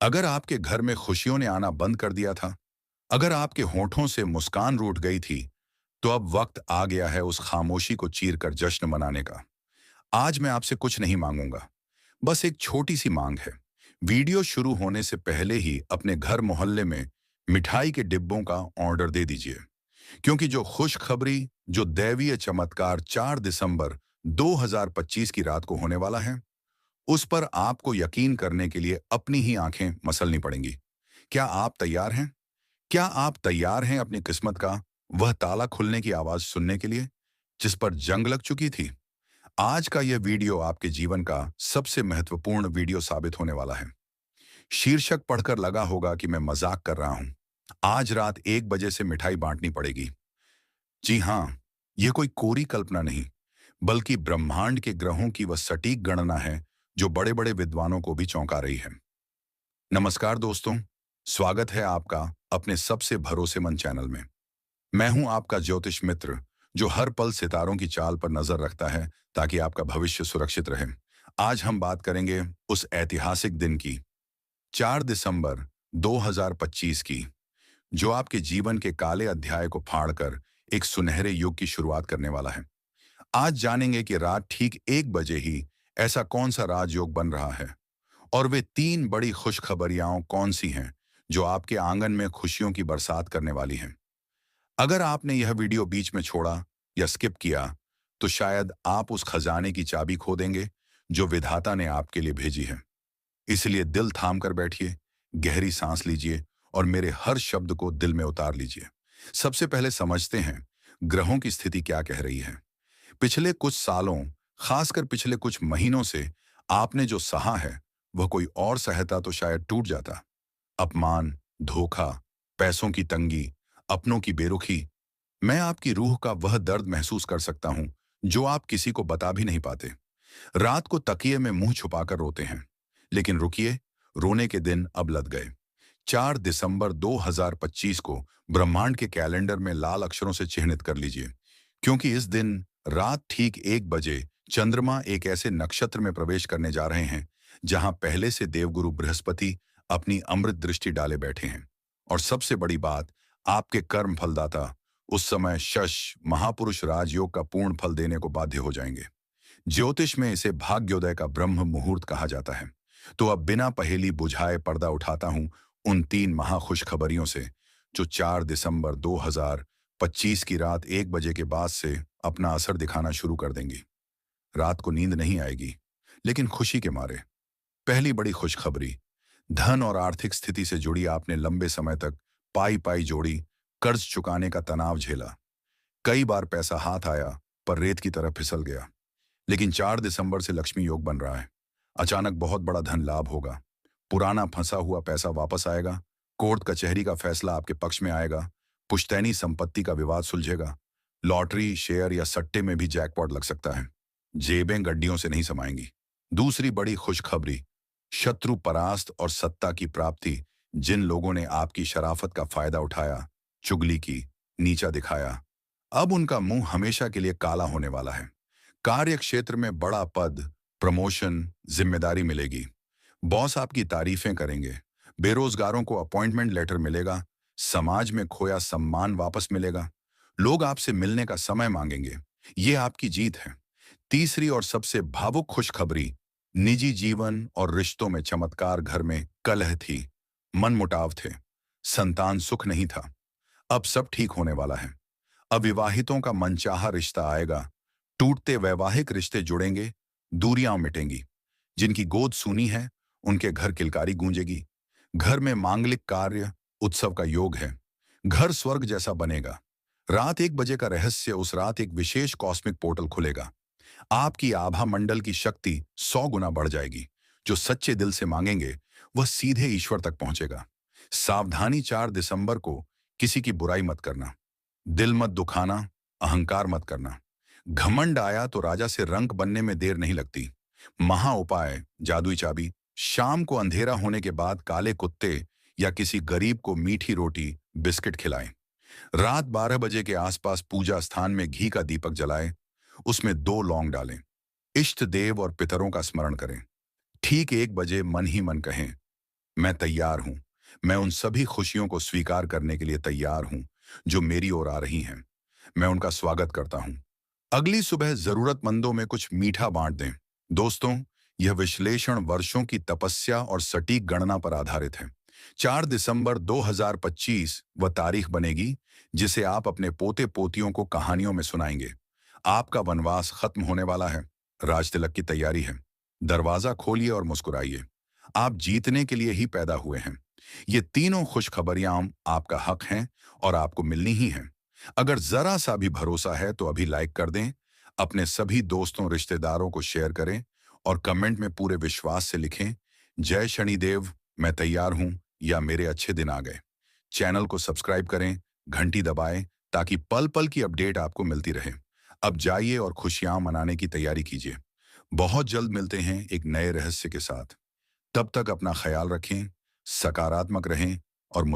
अगर आपके घर में खुशियों ने आना बंद कर दिया था, अगर आपके होठों से मुस्कान रूठ गई थी, तो अब वक्त आ गया है उस खामोशी को चीर कर जश्न मनाने का। आज मैं आपसे कुछ नहीं मांगूंगा, बस एक छोटी सी मांग है। वीडियो शुरू होने से पहले ही अपने घर मोहल्ले में मिठाई के डिब्बों का ऑर्डर दे दीजिए, क्योंकि जो खुशखबरी, जो दैवीय चमत्कार 4 दिसंबर 2025 की रात को होने वाला है, उस पर आपको यकीन करने के लिए अपनी ही आंखें मसलनी पड़ेंगी। क्या आप तैयार हैं? क्या आप तैयार हैं अपनी किस्मत का वह ताला खुलने की आवाज सुनने के लिए, जिस पर जंग लग चुकी थी? आज का यह वीडियो आपके जीवन का सबसे महत्वपूर्ण वीडियो साबित होने वाला है। शीर्षक पढ़कर लगा होगा कि मैं मजाक कर रहा हूं। आज रात 1 बजे से मिठाई बांटनी पड़ेगी। जी हां, यह कोई कोरी कल्पना नहीं, बल्कि ब्रह्मांड के ग्रहों की वह सटीक गणना है जो बड़े बड़े विद्वानों को भी चौंका रही है। नमस्कार दोस्तों, स्वागत है आपका अपने सबसे भरोसेमंद चैनल में। मैं हूं आपका ज्योतिष मित्र, जो हर पल सितारों की चाल पर नजर रखता है ताकि आपका भविष्य सुरक्षित रहे। आज हम बात करेंगे उस ऐतिहासिक दिन की, 4 दिसंबर 2025 की, जो आपके जीवन के काले अध्याय को फाड़कर एक सुनहरे युग की शुरुआत करने वाला है। आज जानेंगे कि रात ठीक 1 बजे ही ऐसा कौन सा राजयोग बन रहा है, और वे 3 बड़ी खुशखबरियां कौन सी हैं जो आपके आंगन में खुशियों की बरसात करने वाली हैं। अगर आपने यह वीडियो बीच में छोड़ा या स्किप किया, तो शायद आप उस खजाने की चाबी खो देंगे जो विधाता ने आपके लिए भेजी है। इसलिए दिल थाम कर बैठिए, गहरी सांस लीजिए और मेरे हर शब्द को दिल में उतार लीजिए। सबसे पहले समझते हैं ग्रहों की स्थिति क्या कह रही है। पिछले कुछ सालों, खासकर पिछले कुछ महीनों से आपने जो सहा है, वह कोई और सहता तो शायद टूट जाता। अपमान, धोखा, पैसों की तंगी, अपनों की बेरुखी। मैं आपकी रूह का वह दर्द महसूस कर सकता हूं जो आप किसी को बता भी नहीं पाते। रात को तकिए में मुंह छुपाकर रोते हैं। लेकिन रुकिए, रोने के दिन अब लद गए। 4 दिसंबर 2025 को ब्रह्मांड के कैलेंडर में लाल अक्षरों से चिह्नित कर लीजिए, क्योंकि इस दिन रात ठीक 1 बजे चंद्रमा एक ऐसे नक्षत्र में प्रवेश करने जा रहे हैं जहां पहले से देवगुरु बृहस्पति अपनी अमृत दृष्टि डाले बैठे हैं। और सबसे बड़ी बात, आपके कर्म फलदाता उस समय शश महापुरुष राजयोग का पूर्ण फल देने को बाध्य हो जाएंगे। ज्योतिष में इसे भाग्योदय का ब्रह्म मुहूर्त कहा जाता है। तो अब बिना पहेली बुझाए पर्दा उठाता हूं उन 3 महाखुशखबरियों से, जो 4 दिसंबर 2025 की रात 1 बजे के बाद से अपना असर दिखाना शुरू कर देंगी। रात को नींद नहीं आएगी, लेकिन खुशी के मारे। पहली बड़ी खुशखबरी, धन और आर्थिक स्थिति से जुड़ी आपने लंबे समय तक पाई पाई जोड़ी, कर्ज चुकाने का तनाव झेला। कई बार पैसा हाथ आया, पर रेत की तरह फिसल गया। लेकिन 4 दिसंबर से लक्ष्मी योग बन रहा है। अचानक बहुत बड़ा धन लाभ होगा। पुराना फंसा हुआ पैसा वापस आएगा। कोर्ट कचहरी का फैसला आपके पक्ष में आएगा। पुश्तैनी संपत्ति का विवाद सुलझेगा। लॉटरी, शेयर या सट्टे में भी जैकपॉट लग सकता है। जेबें गड्डियों से नहीं समाएंगी। दूसरी बड़ी खुशखबरी, शत्रु परास्त और सत्ता की प्राप्ति। जिन लोगों ने आपकी शराफत का फायदा उठाया, चुगली की, नीचा दिखाया, अब उनका मुंह हमेशा के लिए काला होने वाला है। कार्य क्षेत्र में बड़ा पद, प्रमोशन, जिम्मेदारी मिलेगी। बॉस आपकी तारीफें करेंगे। बेरोजगारों को अपॉइंटमेंट लेटर मिलेगा। समाज में खोया सम्मान वापस मिलेगा। लोग आपसे मिलने का समय मांगेंगे। ये आपकी जीत है। तीसरी और सबसे भावुक खुशखबरी, निजी जीवन और रिश्तों में चमत्कार। घर में कलह थी, मनमुटाव थे, संतान सुख नहीं था। अब सब ठीक होने वाला है। अविवाहितों का मनचाहा रिश्ता आएगा। टूटते वैवाहिक रिश्ते जुड़ेंगे। दूरियां मिटेंगी। जिनकी गोद सूनी है, उनके घर किलकारी गूंजेगी। घर में मांगलिक कार्य, उत्सव का योग है। घर स्वर्ग जैसा बनेगा। रात 1 बजे का रहस्य, उस रात एक विशेष कॉस्मिक पोर्टल खुलेगा। आपकी आभा मंडल की शक्ति 100 गुना बढ़ जाएगी। जो सच्चे दिल से मांगेंगे, वह सीधे ईश्वर तक पहुंचेगा। सावधानी, 4 दिसंबर को किसी की बुराई मत करना। दिल मत दुखाना, अहंकार मत करना। घमंड आया तो राजा से रंक बनने में देर नहीं लगती। महा उपाय, जादुई चाबी, शाम को अंधेरा होने के बाद काले कुत्ते या किसी गरीब को मीठी रोटी, बिस्किट खिलाएं। रात 12 बजे के आसपास पूजा स्थान में घी का दीपक जलाएं। उसमें 2 लौंग डालें। इष्ट देव और पितरों का स्मरण करें। ठीक 1 बजे मन ही मन कहें, मैं तैयार हूं। मैं उन सभी खुशियों को स्वीकार करने के लिए तैयार हूं जो मेरी ओर आ रही हैं। मैं उनका स्वागत करता हूं। अगली सुबह जरूरतमंदों में कुछ मीठा बांट दें। दोस्तों, यह विश्लेषण वर्षों की तपस्या और सटीक गणना पर आधारित है। 4 दिसंबर 2025 वह तारीख बनेगी जिसे आप अपने पोते पोतियों को कहानियों में सुनाएंगे। आपका वनवास खत्म होने वाला है। राज तिलक की तैयारी है। दरवाजा खोलिए और मुस्कुराइए। आप जीतने के लिए ही पैदा हुए हैं। ये तीनों खुशखबरियां आपका हक हैं और आपको मिलनी ही हैं। अगर जरा सा भी भरोसा है तो अभी लाइक कर दें, अपने सभी दोस्तों रिश्तेदारों को शेयर करें और कमेंट में पूरे विश्वास से लिखें, जय शनिदेव, मैं तैयार हूं या मेरे अच्छे दिन आ गए। चैनल को सब्सक्राइब करें, घंटी दबाएं ताकि पल पल की अपडेट आपको मिलती रहे। अब जाइए और खुशियां मनाने की तैयारी कीजिए। बहुत जल्द मिलते हैं एक नए रहस्य के साथ। तब तक अपना ख्याल रखें, सकारात्मक रहें